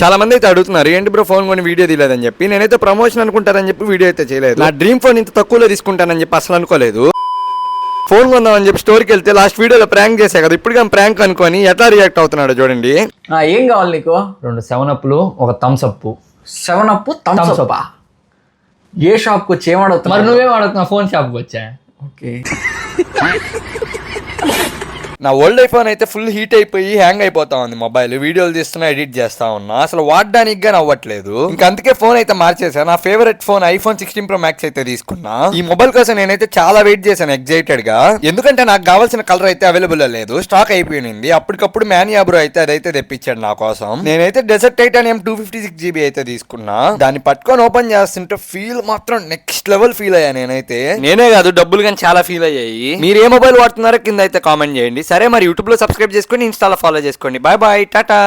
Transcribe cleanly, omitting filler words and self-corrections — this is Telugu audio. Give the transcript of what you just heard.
చాలా మంది అయితే అడుగుతున్నారు ఏంటి బ్రో ఫోన్ కొని వీడియో తీయలేదని చెప్పి. నేనైతే ప్రమోషన్ అనుకుంటారని చెప్పి వీడియో అయితే చేయలేదు. నా డ్రీమ్ ఫోన్ ఇంత తక్కువలో తీసుకుంటానని చెప్పి అసలు అనుకోలేదు. ఫోన్ కొందామని చెప్పి స్టోర్కి వెళ్తే లాస్ట్ వీడియోలో ప్రాంక్ చేసా కదా, ఇప్పుడు ప్రాంక్ అనుకొని ఎట్లా రియాక్ట్ అవుతున్నాడు చూడండి. ఏం కావాలి నీకు? 2 7-Upలు, ఒక Thums Up. 7-Up Thums Up. ఏ షాప్ కు వచ్చి ఏమడుగుతున్నా? మరి నువ్వేం అడుగుతున్నావు? ఫోన్ షాప్కి వచ్చా. ఓకే. నా ఓల్డ్ ఐఫోన్ అయితే ఫుల్ హీట్ అయిపోయి హ్యాంగ్ అయిపోతా ఉంది. మొబైల్ వీడియోలు తీస్తున్నా, ఎడిట్ చేస్తా ఉన్నా, అసలు వాడడానికి గానీ అవ్వట్లేదు. ఇంకా అందుకే ఫోన్ అయితే మార్చేసాను. నా favourite phone iPhone 16 Pro Max అయితే తీసుకున్నా. ఈ మొబైల్ కోసం నేనైతే చాలా వెయిట్ చేశాను ఎగ్జైటెడ్ గా, ఎందుకంటే నాకు కావాల్సిన కలర్ అయితే అవైలబుల్ లేదు, స్టాక్ అయిపోయింది. అప్పటికప్పుడు మ్యానియా బ్రో అయితే అదైతే తెప్పించాడు నా కోసం. నేనైతే డెజర్ట్ టైటానియం 256GB అయితే తీసుకున్నా. దాన్ని పట్టుకొని ఓపెన్ చేస్తుంటే ఫీల్ మాత్రం నెక్స్ట్ లెవెల్ ఫీల్ అయ్యా. నేనే కాదు, డబ్బులు కానీ చాలా ఫీల్ అయ్యాయి. మీరు ఏ మొబైల్ వాడుతున్నారో కింద అయితే కామెంట్ చేయండి. సరే మరి యూట్యూబ్ లో సబ్స్క్రైబ్ చేసుకొని, ఇన్స్టాలో ఫాలో చేసుకోండి. Bye bye, Tata.